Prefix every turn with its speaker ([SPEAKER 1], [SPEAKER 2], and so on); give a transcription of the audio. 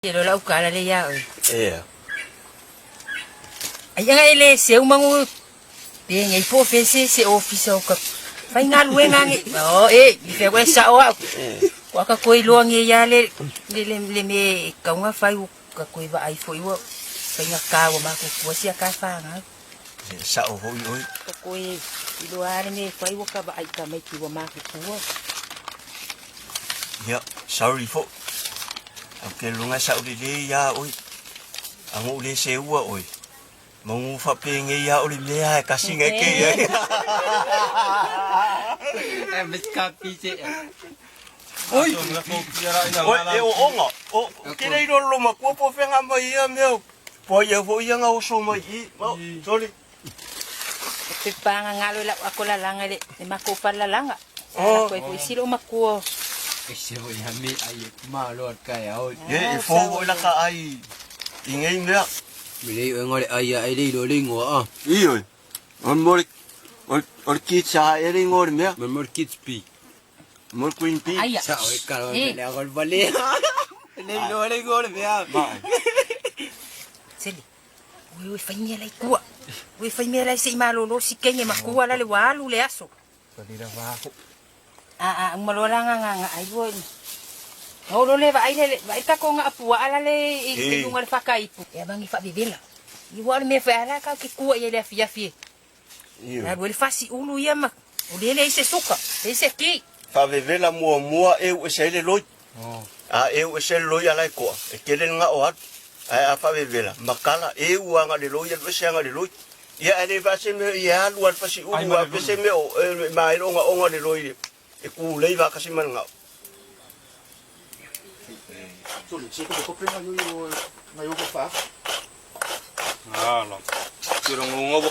[SPEAKER 1] Lo lau kala le ya oi.
[SPEAKER 2] É.
[SPEAKER 1] Ai nga ele se o mangu pe ngai po fe se office o ka. Fai nga luwe nga ngi. Oh i fe we sa o. Wa ka koi lo ngi ya le me ka nga fai o ka koi ba ai foi o. Fai nga ka o ma ko si ka fa nga.
[SPEAKER 2] Sa o hoi oi.
[SPEAKER 1] Ka koi i lo ale me fai o ka ba ai ka mai ki o ma ko.
[SPEAKER 2] Ya, sorry fo. Okay, lunga sa uli le ya oi. Ang uli se ua oi. Mangu fa penge ya uli le ya kasi ngai ke ya.
[SPEAKER 3] Mas kapi je.
[SPEAKER 2] Oi. Oi, o nga. O kira iro lo ma ko po fenga mai ya meu. Po ya fo ya nga o so mai i. Sorry.
[SPEAKER 1] Te panga ngalo la ako la langa le ma ko pa la langa.
[SPEAKER 2] Oh.
[SPEAKER 1] Ko silo makuo.
[SPEAKER 3] Kasi mo yami ay malot kaya oi.
[SPEAKER 2] Ye, fo o la ka ai. Ingay nga.
[SPEAKER 3] Bili ngore ay ay di lo lingo ah.
[SPEAKER 2] Iyo. On mor ki sa ere ngor me.
[SPEAKER 3] Memor kids pi.
[SPEAKER 2] Mor queen pi.
[SPEAKER 1] Ai.
[SPEAKER 3] Sa oi karo le agor bali. Le lo lingo me ah.
[SPEAKER 1] Seli. Ui fai mea lai kua. Ui fai mea lai se malolo si kenge makua la le walu le aso.
[SPEAKER 3] Padira vaku.
[SPEAKER 1] Malora nga ai lo. O lo le vai ka ko nga apua ala le i lunga le fakaipu. E bangi fa bibela. I wal me fa ala ka ki kua ye le fia fia.
[SPEAKER 2] Iyo.
[SPEAKER 1] Na le fasi ulu ia ma. O le se suka. Se ki.
[SPEAKER 2] Fa vevela mua e o se le loi.
[SPEAKER 3] Oh.
[SPEAKER 2] A e o se loi ala ko. E kele nga o at. A fa vevela. Makala e o nga le loi e se nga le loi. Ia ele va se me ia lu al fasi ulu a se me o mai onga le loi. E ku lei va kasi man nga.
[SPEAKER 4] Solo, si ko ko prenga yo ngayon ko fa.
[SPEAKER 3] Ah, lo. Pero ngo